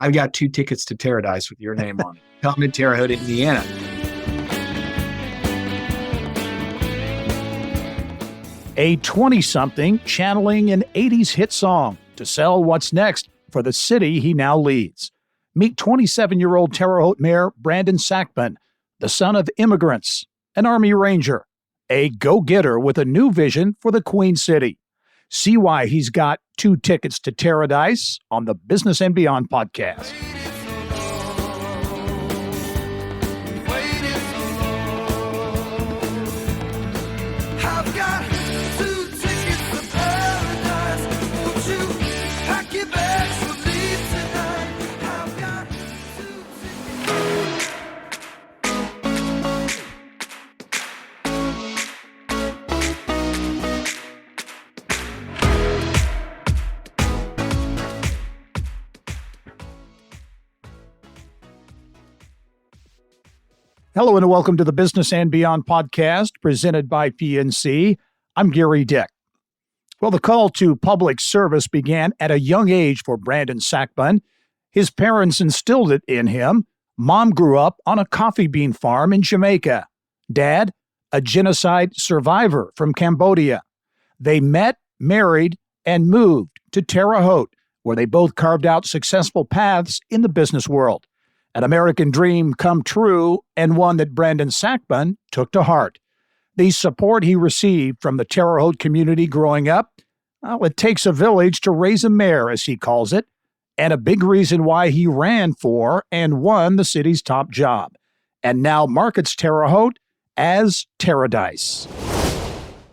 I've got 2 tickets to Terredise with your name on it. Come to Terre Haute, Indiana. A 20-something channeling an 80s hit song to sell what's next for the city he now leads. Meet 27-year-old Terre Haute Mayor Brandon Sakbun, the son of immigrants, an Army Ranger, a go-getter with a new vision for the Queen City. See why he's got 2 tickets to Terredise on the Business and Beyond podcast. Hello and welcome to the Business and Beyond podcast presented by PNC. I'm Gary Dick. Well, the call to public service began at a young age for Brandon Sakbun. His parents instilled it in him. Mom grew up on a coffee bean farm in Jamaica. Dad, a genocide survivor from Cambodia. They met, married, and moved to Terre Haute, where they both carved out successful paths in the business world. An American dream come true, and one that Brandon Sakbun took to heart. The support he received from the Terre Haute community growing up, well, it takes a village to raise a mayor, as he calls it, and a big reason why he ran for and won the city's top job, and now markets Terre Haute as Terredise.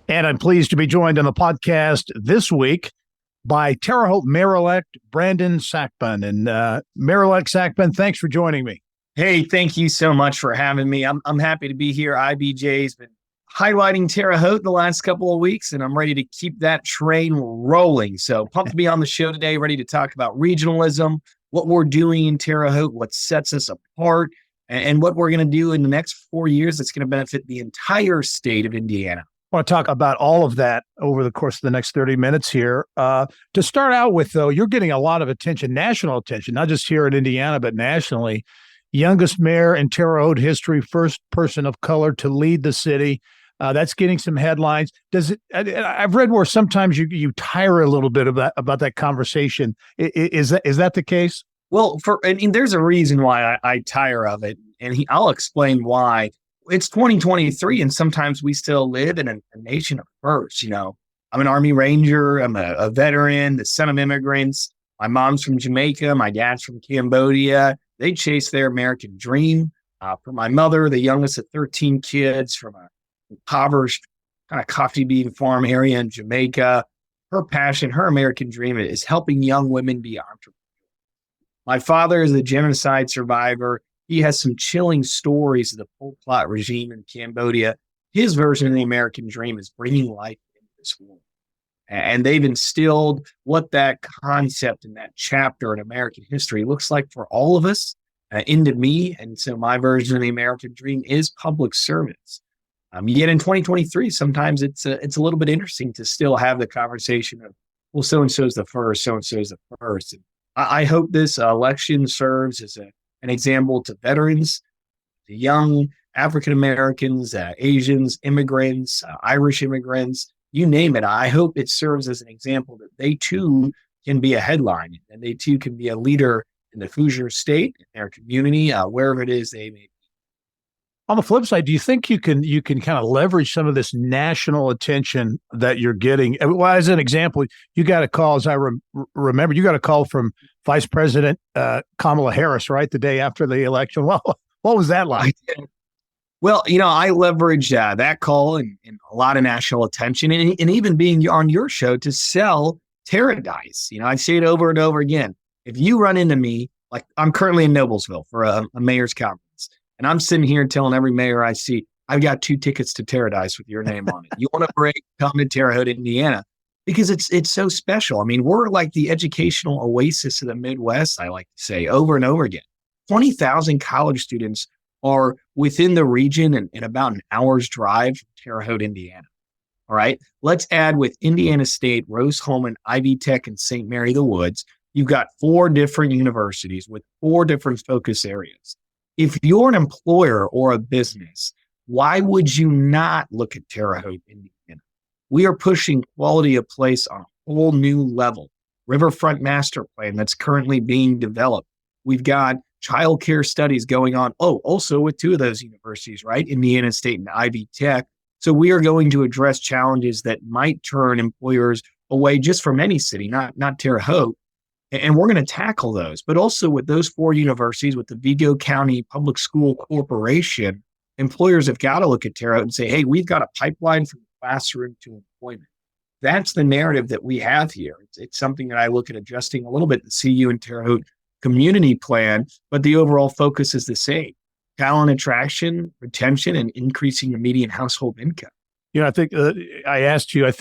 And I'm pleased to be joined on the podcast this week by Terre Haute Mayor-elect Brandon Sakbun. And Mayor-elect Sakbun, thanks for joining me. Hey, thank you so much for having me. I'm happy to be here. IBJ's been highlighting Terre Haute the last couple of weeks, and I'm ready to keep that train rolling. So pumped to be on the show today, ready to talk about regionalism, what we're doing in Terre Haute, what sets us apart, and what we're going to do in the next 4 years that's going to benefit the entire state of Indiana. I want to talk about all of that over the course of the next 30 minutes here. To start out with, though, you're getting a lot of attention, national attention, not just here in Indiana, but nationally. Youngest mayor in Terre Haute history, first person of color to lead the city. That's getting some headlines. I've read where sometimes you tire a little bit about that conversation. Is that the case? Well, there's a reason why I tire of it, and I'll explain why. It's 2023, and sometimes we still live in a nation of firsts. You know, I'm an Army Ranger. I'm a veteran, the son of immigrants. My mom's from Jamaica. My dad's from Cambodia. They chased their American dream. For my mother, the youngest of 13 kids from a impoverished kind of coffee bean farm area in Jamaica. Her passion, her American dream is helping young women be entrepreneurs. My father is a genocide survivor. He has some chilling stories of the Pol Pot regime in Cambodia. His version of the American dream is bringing life into this world. And they've instilled what that concept and that chapter in American history looks like for all of us into me. And so my version of the American dream is public service. Yet in 2023, sometimes it's a little bit interesting to still have the conversation of, well, so-and-so is the first, so-and-so is the first. And I hope this election serves as an example to veterans, to young African Americans, Asians, immigrants, Irish immigrants, you name it. I hope it serves as an example that they too can be a headline and they too can be a leader in the Hoosier state, in their community, wherever it is they may be. On the flip side, do you think you can kind of leverage some of this national attention that you're getting? Well, as an example, you got a call, as I remember, you got a call from Vice President Kamala Harris, right, the day after the election. Well, what was that like? Well, I leveraged that call and a lot of national attention and even being on your show to sell Terredise. I say it over and over again. If you run into me, like I'm currently in Noblesville for a mayor's conference, and I'm sitting here telling every mayor I see, I've got 2 tickets to Terredise with your name on it. You want a break? Come to Terre Haute, Indiana, because it's so special. I mean, we're like the educational oasis of the Midwest, I like to say over and over again. 20,000 college students are within the region and in about an hour's drive from Terre Haute, Indiana. All right. Let's add with Indiana State, Rose-Hulman, Ivy Tech, and St. Mary the Woods. You've got 4 different universities with 4 different focus areas. If you're an employer or a business, why would you not look at Terre Haute, Indiana? We are pushing quality of place on a whole new level. Riverfront Master Plan that's currently being developed. We've got childcare studies going on. Oh, also with 2 of those universities, right? Indiana State and Ivy Tech. So we are going to address challenges that might turn employers away just from any city, not Terre Haute. And we're going to tackle those. But also with those 4 universities, with the Vigo County Public School Corporation, employers have got to look at Terre Haute and say, hey, we've got a pipeline from classroom to employment. That's the narrative that we have here. It's something that I look at adjusting a little bit, the CU and Terre Haute community plan, but the overall focus is the same. Talent attraction, retention, and increasing the median household income. I think I asked you,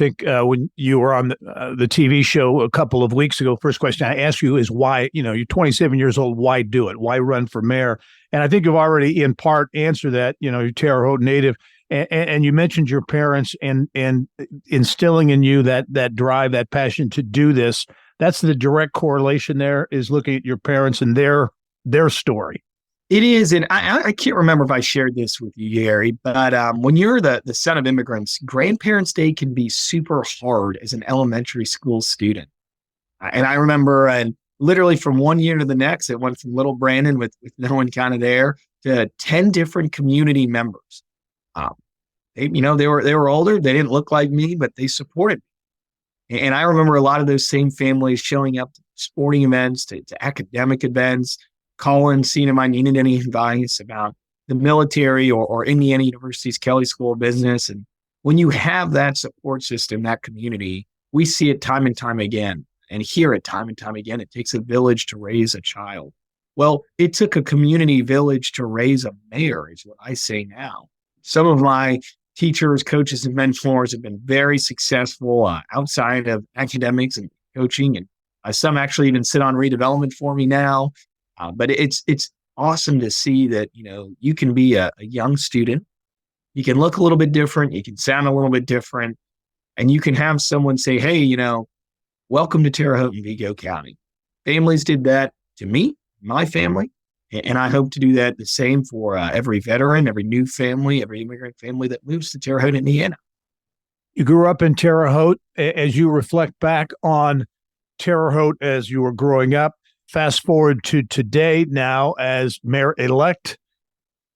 when you were on the TV show a couple of weeks ago, first question I asked you is why, you're 27 years old, why do it? Why run for mayor? And I think you've already in part answered that, you're Terre Haute native. And you mentioned your parents and instilling in you that drive, that passion to do this. That's the direct correlation there, is looking at your parents and their story. It is, and I can't remember if I shared this with you, Gary, but when you're the son of immigrants, Grandparents' Day can be super hard as an elementary school student. And I remember, and literally from one year to the next, it went from little Brandon with no one kind of there to 10 different community members. They were older, they didn't look like me, but they supported me. And I remember a lot of those same families showing up to sporting events, to academic events, calling, seeing if I needed any advice about the military or Indiana University's Kelley School of Business. And when you have that support system, that community, we see it time and time again and hear it time and time again. It takes a village to raise a child. Well, it took a community village to raise a mayor, is what I say now. Some of my teachers, coaches, and mentors have been very successful outside of academics and coaching. And some actually even sit on redevelopment for me now. But it's awesome to see that, you can be a young student. You can look a little bit different. You can sound a little bit different. And you can have someone say, hey, welcome to Terre Haute and Vigo County. Families did that to me, my family. And I hope to do that the same for every veteran, every new family, every immigrant family that moves to Terre Haute, Indiana. You grew up in Terre Haute. As you reflect back on Terre Haute as you were growing up, fast forward to today now as mayor-elect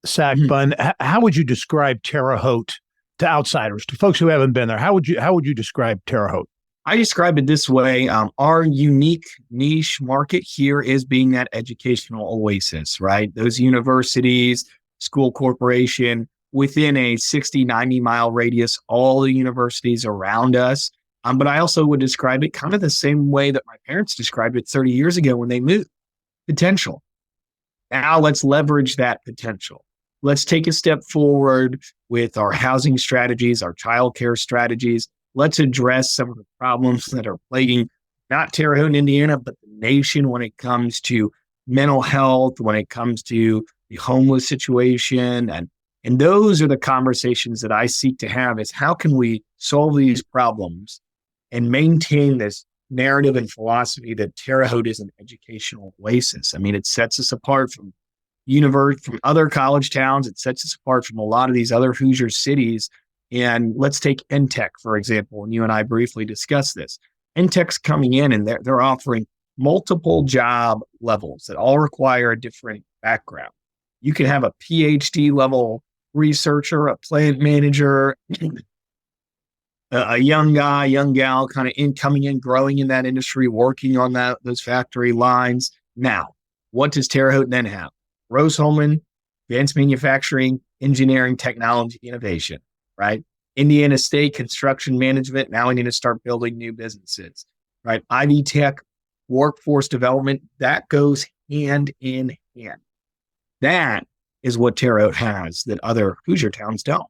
Sakbun, how would you describe Terre Haute to outsiders, to folks who haven't been there? How would you describe Terre Haute? I describe it this way. Our unique niche market here is being that educational oasis, right? Those universities, school corporation, within a 60, 90-mile radius, all the universities around us. But I also would describe it kind of the same way that my parents described it 30 years ago when they moved. Potential. Now let's leverage that potential. Let's take a step forward with our housing strategies, our childcare strategies. Let's address some of the problems that are plaguing not Terre Haute, Indiana, but the nation when it comes to mental health, when it comes to the homeless situation. And those are the conversations that I seek to have, is how can we solve these problems and maintain this narrative and philosophy that Terre Haute is an educational oasis. I mean, it sets us apart from other college towns. It sets us apart from a lot of these other Hoosier cities. And let's take NTech, for example, and you and I briefly discussed this. NTech's coming in and they're offering multiple job levels that all require a different background. You can have a PhD level researcher, a plant manager, a young guy, young gal kind of coming in, growing in that industry, working on those factory lines. Now, what does Terre Haute then have? Rose-Hulman, advanced manufacturing, engineering, technology, innovation, right? Indiana State, construction management. Now we need to start building new businesses, right? Ivy Tech, workforce development, that goes hand in hand. That is what Terre Haute has that other Hoosier towns don't.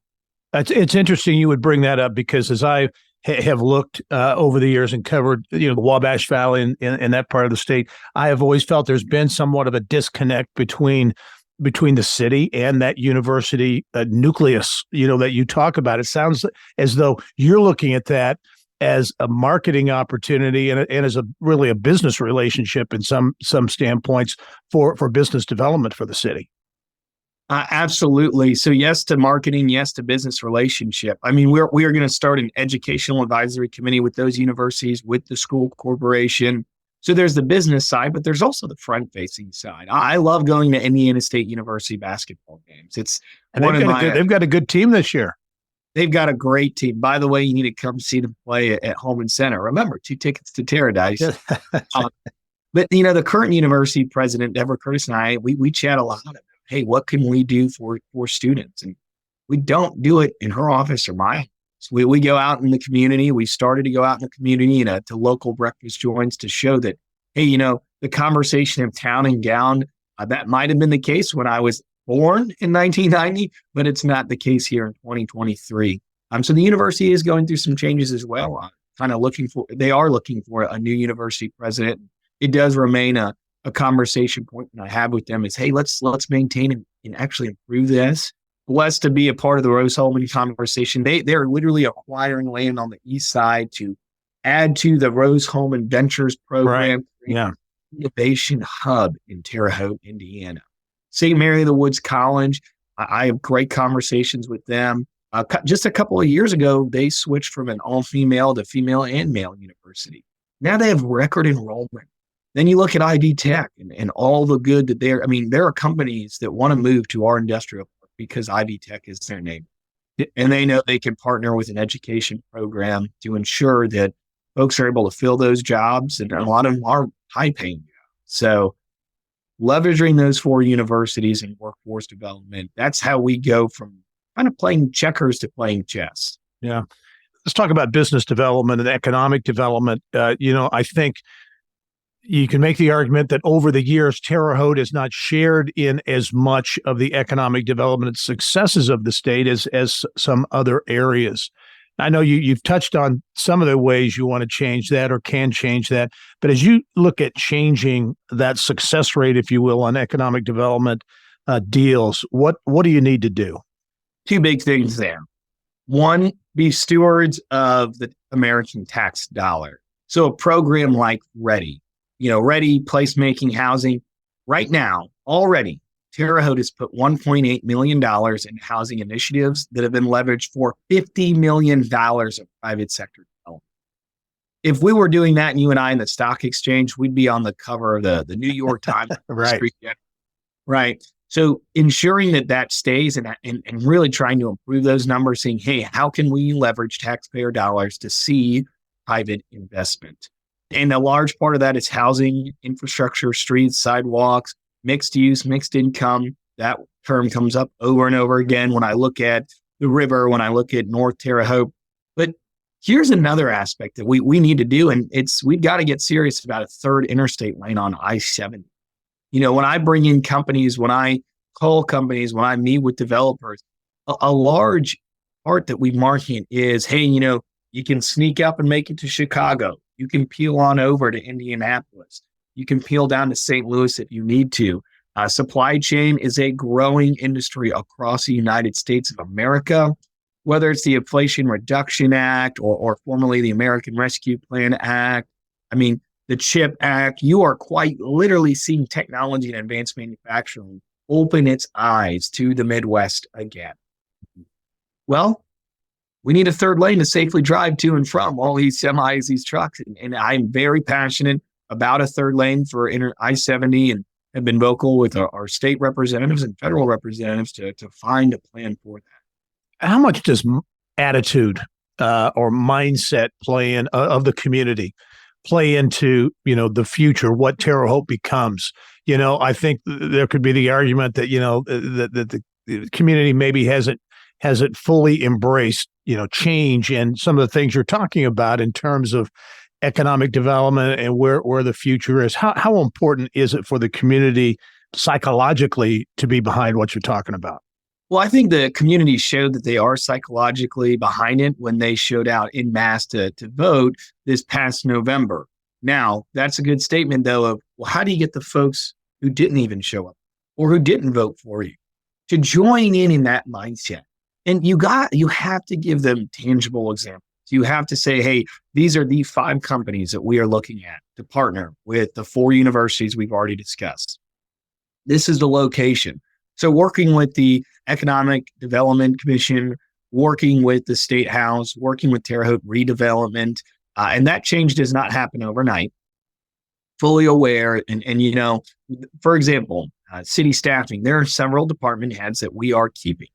It's interesting you would bring that up, because as I have looked over the years and covered, the Wabash Valley in that part of the state, I have always felt there's been somewhat of a disconnect between the city and that university nucleus, that you talk about. It sounds as though you're looking at that as a marketing opportunity and as a really a business relationship in some standpoints for business development for the city. Absolutely. So yes to marketing, yes to business relationship. I mean, we are going to start an educational advisory committee with those universities, with the school corporation. So there's the business side, but there's also the front-facing side. I love going to Indiana State University basketball games. It's And one of my. they've got a good team this year. They've got a great team. By the way, you need to come see them play at Home and Center. Remember, 2 tickets to Terredise. But the current university president, Deborah Curtis, and I, we chat a lot about, hey, what can we do for students? And we don't do it in her office or my office. We go out in the community. We started to go out in the community and to local breakfast joints to show that, hey, the conversation of town and gown, that might have been the case when I was born in 1990, but it's not the case here in 2023. So the university is going through some changes as well. They are looking for a new university president. It does remain a conversation point that I have with them is, hey, let's maintain and actually improve this. Blessed to be a part of the Rose-Hulman conversation. They're literally acquiring land on the east side to add to the Rose-Hulman Ventures program. Right. Yeah. Innovation hub in Terre Haute, Indiana. St. Mary of the Woods College, I have great conversations with them. Just a couple of years ago, they switched from an all-female to female and male university. Now they have record enrollment. Then you look at IB Tech and all the good that there are companies that want to move to our industrial park because IB Tech is their name. And they know they can partner with an education program to ensure that folks are able to fill those jobs. And a lot of them are high-paying jobs. So leveraging those 4 universities and workforce development, that's how we go from kind of playing checkers to playing chess. Yeah. Let's talk about business development and economic development. I think you can make the argument that over the years, Terre Haute has not shared in as much of the economic development successes of the state as some other areas. I know you've touched on some of the ways you want to change that or can change that, but as you look at changing that success rate, if you will, on economic development deals, what do you need to do? 2 big things there. 1, be stewards of the American tax dollar. So a program like READY, READY placemaking housing. Right now, already, Terre Haute has put $1.8 million in housing initiatives that have been leveraged for $50 million of private sector development. If we were doing that, and you and I in the stock exchange, we'd be on the cover of the New York Times. Right. Right. So ensuring that stays and really trying to improve those numbers, saying, hey, how can we leverage taxpayer dollars to see private investment? And a large part of that is housing, infrastructure, streets, sidewalks, mixed use, mixed income. That term comes up over and over again when I look at the river, when I look at North Terre Haute. But here's another aspect that we need to do, and we've got to get serious about a 3rd interstate lane on I-70. When I bring in companies, when I call companies, when I meet with developers, a large part that we market is, hey, you can sneak up and make it to Chicago. You can peel on over to Indianapolis. You can peel down to St. Louis if you need to. Supply chain is a growing industry across the United States of America, whether it's the Inflation Reduction Act or formerly the American Rescue Plan Act. The CHIP Act. You are quite literally seeing technology and advanced manufacturing open its eyes to the Midwest again. Well, we need a 3rd lane to safely drive to and from all these semis, these trucks. And I'm very passionate about a 3rd lane for I-70 and have been vocal with our state representatives and federal representatives to find a plan for that. How much does attitude or mindset play in of the community play into, the future, what Terre Haute becomes? I think there could be the argument that, that the community maybe hasn't fully embraced, change and some of the things you're talking about in terms of economic development and where the future is. How important is it for the community psychologically to be behind what you're talking about? Well, I think the community showed that they are psychologically behind it when they showed out en masse to vote this past November. Now, that's a good statement, though, of, well, how do you get the folks who didn't even show up or who didn't vote for you to join in that mindset? And you have to give them tangible examples. So you have to say, hey, these are the 5 companies that we are looking at to partner with the 4 universities we've already discussed. This is the location. So working with the Economic Development Commission, working with the State House, working with Terre Haute redevelopment, and that change does not happen overnight. Fully aware. And for example, city staffing, there are several department heads that we are keeping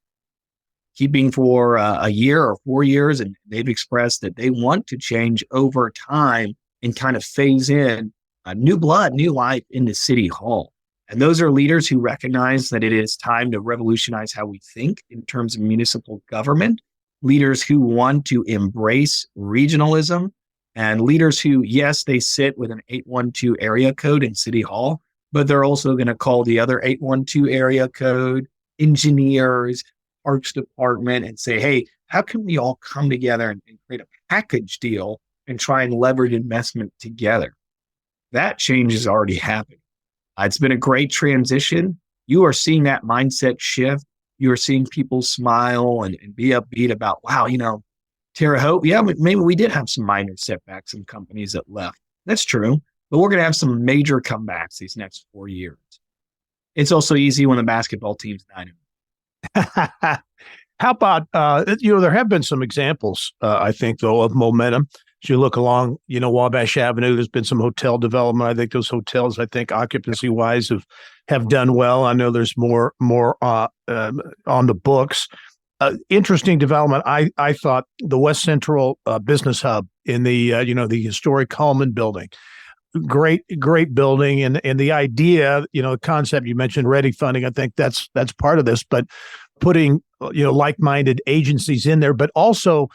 for a year or 4 years. And they've expressed that they want to change over time and kind of phase in new blood, new life into City Hall. And those are leaders who recognize that it is time to revolutionize how we think in terms of municipal government, leaders who want to embrace regionalism, and leaders who, yes, they sit with an 812 area code in City Hall, but they're also going to call the other 812 area code engineers, Parks Department, and say, hey, how can we all come together and create a package deal and try and leverage investment together? That change has already happened. It's been a great transition. You are seeing that mindset shift. You are seeing people smile and be upbeat about, wow, Terre Haute, yeah, maybe we did have some minor setbacks, some companies that left. That's true, but we're going to have some major comebacks these next 4 years. It's also easy when the basketball team's 9-0. How about, there have been some examples, I think, though, of momentum. As you look along, Wabash Avenue, there's been some hotel development. I think those hotels, occupancy-wise, have done well. I know there's more on the books. Interesting development. I thought the West Central Business Hub in the the historic Coleman building, great building, and the idea, the concept you mentioned, ready funding. I think that's part of this, but putting like-minded agencies in there, but also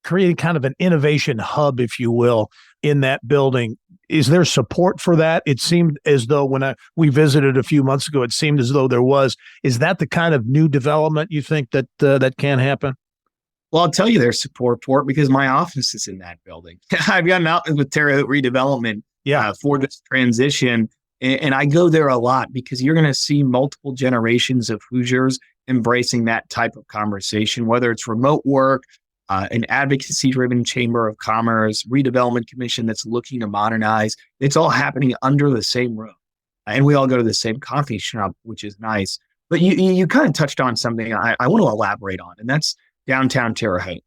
creating kind of an innovation hub, if you will, in that building. Is there support for that? It seemed as though when we visited a few months ago, it seemed as though there was. Is that the kind of new development you think that can happen? Well, I'll tell you there's support for it because my office is in that building. I've gotten out with Terre Haute redevelopment for this transition, and I go there a lot because you're going to see multiple generations of Hoosiers embracing that type of conversation, whether it's remote work, an advocacy-driven chamber of commerce, redevelopment commission that's looking to modernize. It's all happening under the same roof. And we all go to the same coffee shop, which is nice. But you kind of touched on something I want to elaborate on, and that's downtown Terre Haute.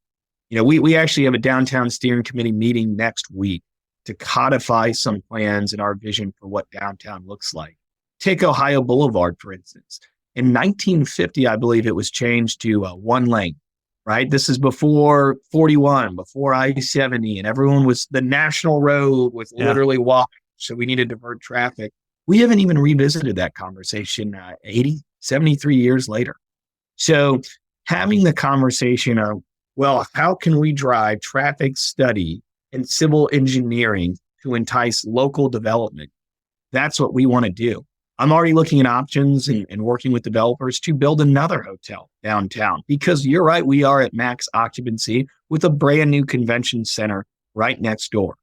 We actually have a downtown steering committee meeting next week to codify some plans and our vision for what downtown looks like. Take Ohio Boulevard, for instance. In 1950, I believe it was changed to 1 lane. Right? This is before 41, before I-70, and everyone the national road was literally walking. So we needed to divert traffic. We haven't even revisited that conversation 73 years later. So having the conversation of, well, how can we drive traffic study and civil engineering to entice local development? That's what we want to do. I'm already looking at options and working with developers to build another hotel downtown because you're right, we are at max occupancy with a brand new convention center right next door.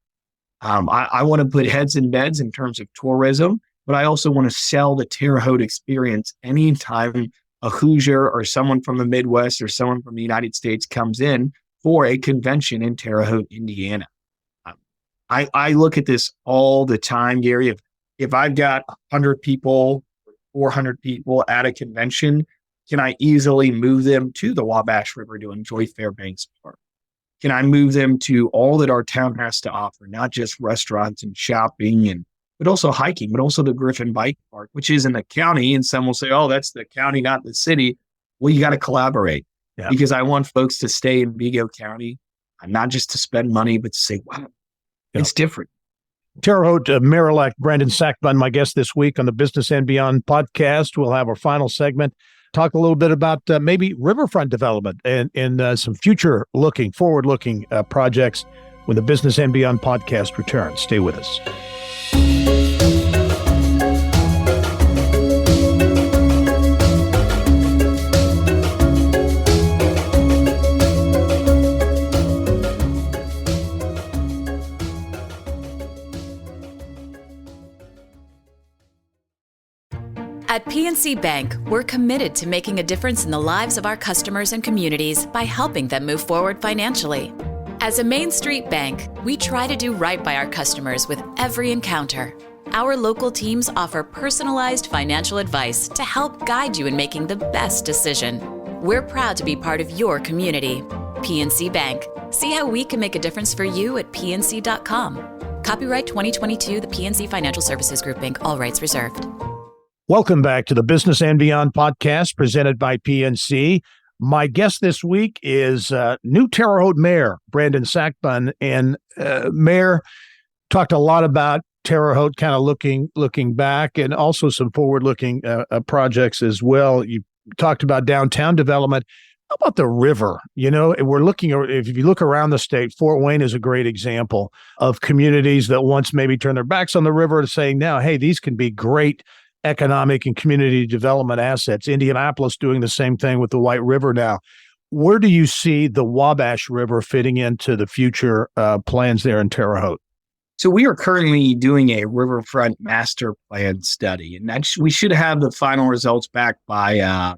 I want to put heads in beds in terms of tourism, but I also want to sell the Terre Haute experience anytime a Hoosier or someone from the Midwest or someone from the United States comes in for a convention in Terre Haute, Indiana. I look at this all the time, Gary. If I've got 100 people, 400 people at a convention, can I easily move them to the Wabash River to enjoy Fairbanks Park? Can I move them to all that our town has to offer, not just restaurants and shopping, but also hiking, but also the Griffin Bike Park, which is in the county. And some will say, oh, that's the county, not the city. Well, you got to collaborate because I want folks to stay in Vigo County, not just to spend money, but to say, wow, it's different. Terre Haute Mayor-elect Brandon Sakbun, my guest this week on the Business and Beyond podcast. We'll have our final segment, talk a little bit about maybe riverfront development and some forward-looking projects when the Business and Beyond podcast returns. Stay with us. At PNC Bank, we're committed to making a difference in the lives of our customers and communities by helping them move forward financially. As a Main Street bank, we try to do right by our customers with every encounter. Our local teams offer personalized financial advice to help guide you in making the best decision. We're proud to be part of your community. PNC Bank. See how we can make a difference for you at pnc.com. Copyright 2022, the PNC Financial Services Group, Inc., all rights reserved. Welcome back to the Business and Beyond podcast presented by PNC. My guest this week is new Terre Haute Mayor, Brandon Sakbun. And Mayor talked a lot about Terre Haute, kind of looking back, and also some forward-looking projects as well. You talked about downtown development. How about the river? You know, if you look around the state, Fort Wayne is a great example of communities that once maybe turned their backs on the river to saying now, hey, these can be great economic and community development assets. Indianapolis doing the same thing with the White River now. Where do you see the Wabash River fitting into the future plans there in Terre Haute? So we are currently doing a riverfront master plan study, and we should have the final results back by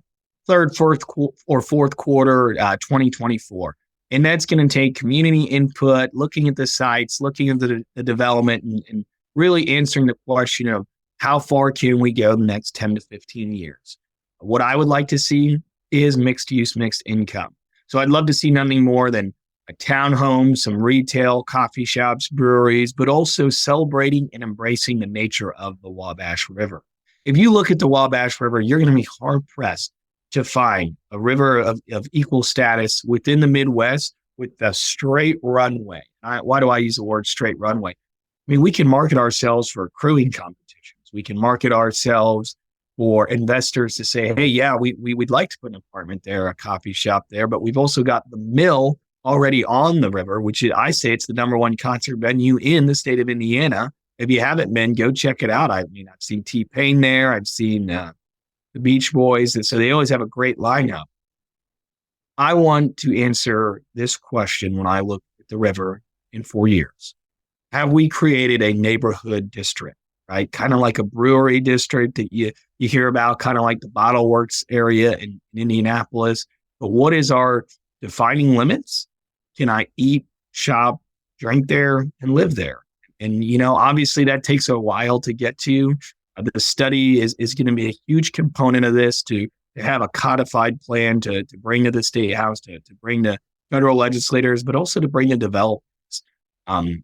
fourth quarter 2024. And that's going to take community input, looking at the sites, looking at the development, and really answering the question of how far can we go the next 10 to 15 years? What I would like to see is mixed use, mixed income. So I'd love to see nothing more than a townhome, some retail, coffee shops, breweries, but also celebrating and embracing the nature of the Wabash River. If you look at the Wabash River, you're going to be hard pressed to find a river of equal status within the Midwest with a straight runway. Why do I use the word straight runway? I mean, we can market ourselves for crewing competitions. We can market ourselves for investors to say, hey, yeah, we'd like to put an apartment there, a coffee shop there, but we've also got the mill already on the river, which I say it's the number one concert venue in the state of Indiana. If you haven't been, go check it out. I mean, I've seen T-Pain there. I've seen the Beach Boys. And so they always have a great lineup. I want to answer this question when I look at the river in 4 years. Have we created a neighborhood district? Right? Kind of like a brewery district that you hear about, kind of like the Bottle Works area in Indianapolis. But what is our defining limits? Can I eat, shop, drink there, and live there? And, you know, obviously that takes a while to get to. The study is going to be a huge component of this to have a codified plan to bring to the State House, to bring to federal legislators, but also to bring to developers.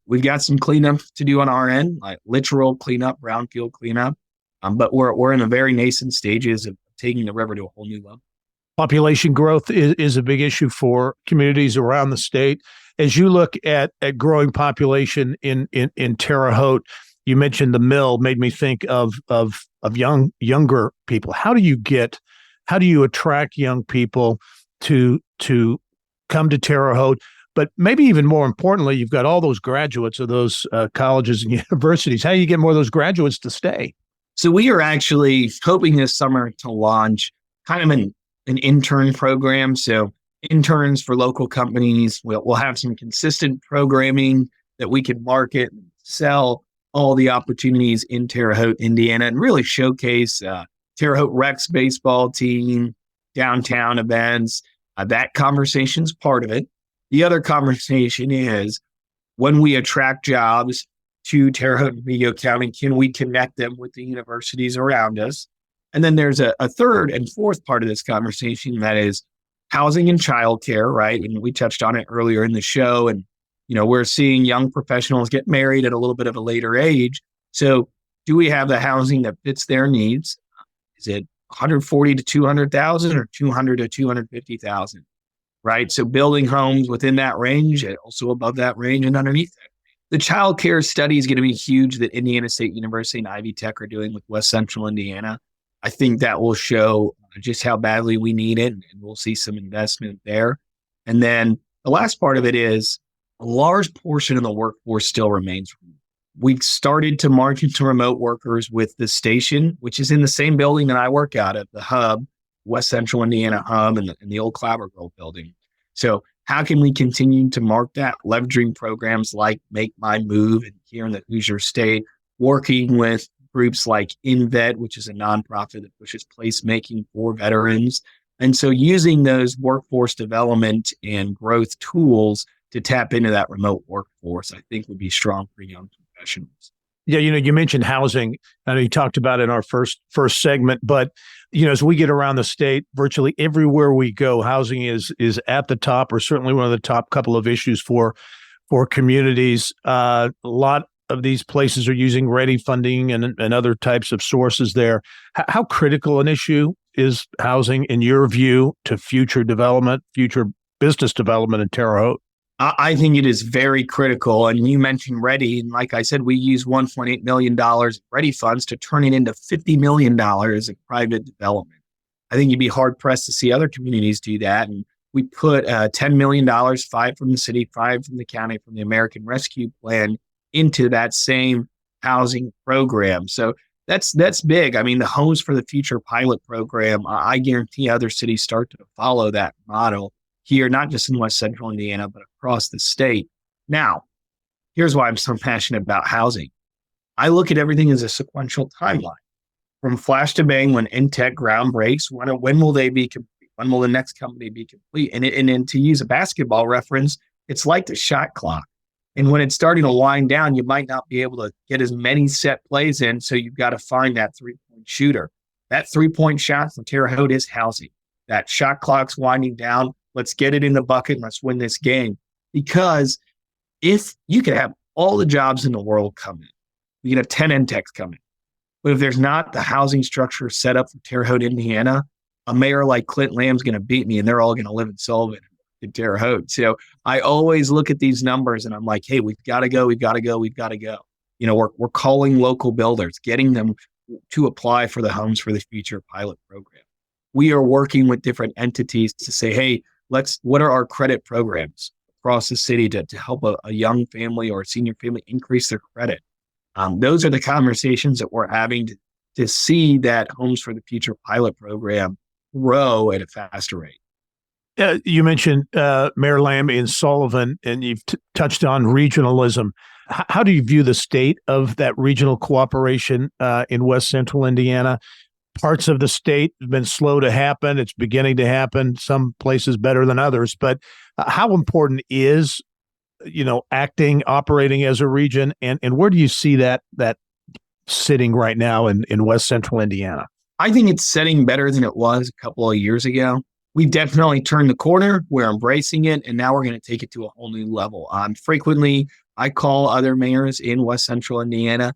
We've got some cleanup to do on our end, like literal cleanup, brownfield cleanup. But we're in the very nascent stages of taking the river to a whole new level. Population growth is a big issue for communities around the state. As you look at growing population in Terre Haute, you mentioned the mill, made me think of younger people. How do you attract young people to come to Terre Haute? But maybe even more importantly, you've got all those graduates of those colleges and universities. How do you get more of those graduates to stay? So we are actually hoping this summer to launch kind of an intern program. So interns for local companies. We'll have some consistent programming that we can market and sell all the opportunities in Terre Haute, Indiana, and really showcase Terre Haute Rex baseball team, downtown events. That conversation's part of it. The other conversation is when we attract jobs to Terre Haute and Vigo County, can we connect them with the universities around us? And then there's a third and fourth part of this conversation that is housing and childcare, right? And we touched on it earlier in the show. And, you know, we're seeing young professionals get married at a little bit of a later age. So do we have the housing that fits their needs? Is it 140 to 200,000 or 200 to 250,000? Right? So building homes within that range, and also above that range and underneath that. The child care study is going to be huge that Indiana State University and Ivy Tech are doing with West Central Indiana. I think that will show just how badly we need it, and we'll see some investment there. And then the last part of it is a large portion of the workforce still remains remote. We've started to market to remote workers with the station, which is in the same building that I work out of, the hub, West Central Indiana hub, and the old Clabber Girl building. So how can we continue to mark that, leveraging programs like Make My Move and here in the Hoosier State, working with groups like InVet, which is a nonprofit that pushes placemaking for veterans. And so using those workforce development and growth tools to tap into that remote workforce, I think would be strong for young professionals. Yeah, you mentioned housing. I know you talked about it in our first segment, but as we get around the state, virtually everywhere we go, housing is at the top, or certainly one of the top couple of issues for communities. A lot of these places are using ready funding and other types of sources there. How critical an issue is housing, in your view, to future development, future business development in Terre Haute? I think it is very critical. And you mentioned Ready. And like I said, we use $1.8 million in Ready funds to turn it into $50 million in private development. I think you'd be hard pressed to see other communities do that. And we put $10 million, 5 from the city, 5 from the county, from the American Rescue Plan into that same housing program. So that's big. I mean, the Homes for the Future pilot program, I guarantee other cities start to follow that model here, not just in West Central Indiana, but across the state. Now, here's why I'm so passionate about housing. I look at everything as a sequential timeline. From flash to bang, when Intech ground breaks, when will they be complete? When will the next company be complete? And to use a basketball reference, it's like the shot clock. And when it's starting to wind down, you might not be able to get as many set plays in, so you've got to find that three-point shooter. That three-point shot from Terre Haute is housing. That shot clock's winding down. Let's get it in the bucket and let's win this game. Because if you could have all the jobs in the world come in, you can have 10 Intechs come in. But if there's not the housing structure set up for Terre Haute, Indiana, a mayor like Clint Lamb's going to beat me and they're all going to live in Sullivan and Terre Haute. So I always look at these numbers and I'm like, hey, we've got to go. We're calling local builders, getting them to apply for the Homes for the Future pilot program. We are working with different entities to say, hey, what are our credit programs across the city to help a young family or a senior family increase their credit? Those are the conversations that we're having to see that Homes for the Future pilot program grow at a faster rate. You mentioned Mayor Lamb in Sullivan, and you've touched on regionalism. How do you view the state of that regional cooperation in West Central Indiana? Parts of the state have been slow to happen. It's beginning to happen. Some places better than others. But how important is, operating as a region? And where do you see that sitting right now in West Central Indiana? I think it's setting better than it was a couple of years ago. We've definitely turned the corner. We're embracing it. And now we're going to take it to a whole new level. Frequently, I call other mayors in West Central Indiana.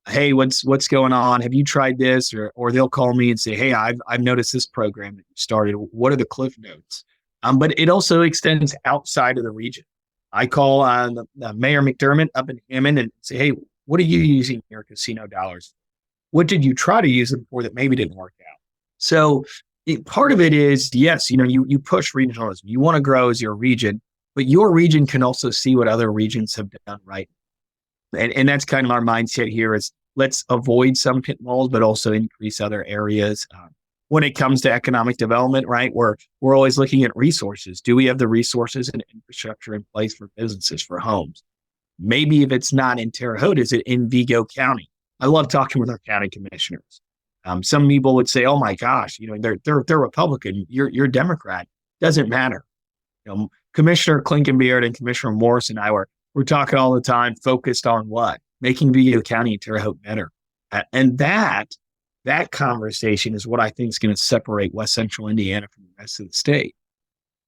Hey, what's going on? Have you tried this? Or they'll call me and say, hey, I've noticed this program that you started. What are the cliff notes? But it also extends outside of the region. I call the Mayor McDermott up in Hammond and say, hey, what are you using your casino dollars? What did you try to use them for that maybe didn't work out? So part of it is, yes, you push regionalism. You want to grow as your region, but your region can also see what other regions have done right. And that's kind of our mindset here is let's avoid some pitfalls, but also increase other areas. When it comes to economic development, right, we're always looking at resources. Do we have the resources and infrastructure in place for businesses, for homes? Maybe if it's not in Terre Haute, is it in Vigo County? I love talking with our county commissioners. Some people would say, "Oh my gosh, they're Republican. You're Democrat." Doesn't matter. Commissioner Klinkenbeard and Commissioner Morris and I we're talking all the time, focused on what? Making Vigo County and Terre Haute better. And that conversation is what I think is going to separate West Central Indiana from the rest of the state.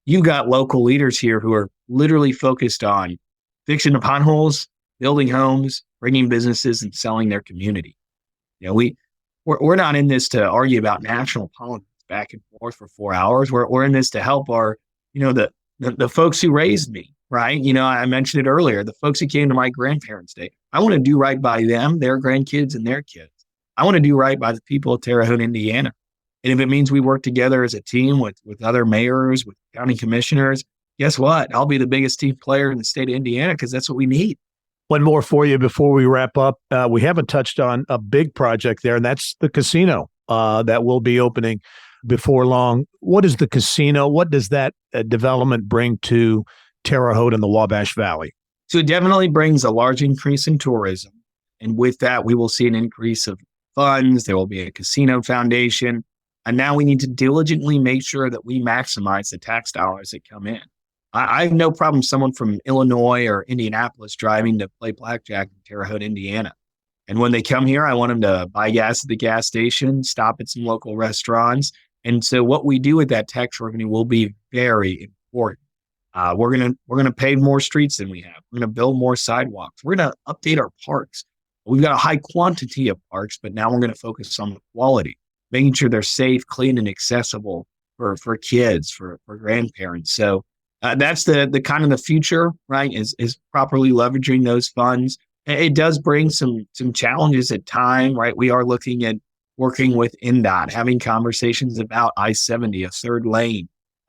You've got local leaders here who are literally focused on fixing the potholes, building homes, bringing businesses, and selling their community. We're not in this to argue about national politics back and forth for 4 hours. We're in this to help our, the folks who raised me. Right. I mentioned it earlier, the folks who came to my grandparents' day. I want to do right by them, their grandkids and their kids. I want to do right by the people of Terre Haute, Indiana. And if it means we work together as a team with other mayors, with county commissioners, guess what? I'll be the biggest team player in the state of Indiana because that's what we need. One more for you before we wrap up. We haven't touched on a big project there, and that's the casino that will be opening before long. What is the casino? What does that development bring to Terre Haute and the Wabash Valley? So it definitely brings a large increase in tourism. And with that, we will see an increase of funds. There will be a casino foundation. And now we need to diligently make sure that we maximize the tax dollars that come in. I have no problem someone from Illinois or Indianapolis driving to play blackjack in Terre Haute, Indiana. And when they come here, I want them to buy gas at the gas station, stop at some local restaurants. And so what we do with that tax revenue will be very important. We're gonna pave more streets than we have. We're gonna build more sidewalks. We're gonna update our parks. We've got a high quantity of parks, but now we're gonna focus on the quality, making sure they're safe, clean, and accessible for kids, for grandparents. So that's the kind of the future, right? Is properly leveraging those funds. It does bring some challenges at time, right? We are looking at working with NDOT, having conversations about I-70, a third lane.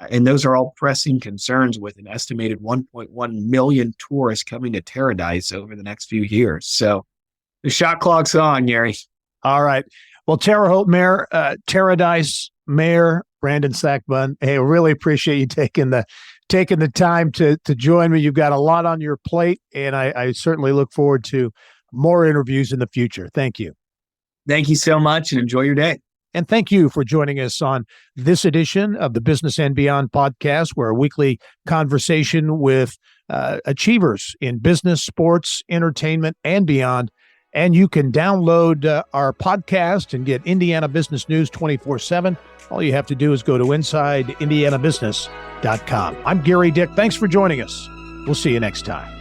And those are all pressing concerns with an estimated 1.1 million tourists coming to Terredise over the next few years. So the shot clock's on, Gary. All right. Well, Terre Haute Mayor, Terredise Mayor Brandon Sakbun, hey, I really appreciate you taking the time to join me. You've got a lot on your plate, and I certainly look forward to more interviews in the future. Thank you. Thank you so much, and enjoy your day. And thank you for joining us on this edition of the Business and Beyond podcast, where a weekly conversation with achievers in business, sports, entertainment, and beyond. And you can download our podcast and get Indiana business news 24/7. All you have to do is go to InsideIndianaBusiness.com. I'm Gary Dick. Thanks for joining us. We'll see you next time.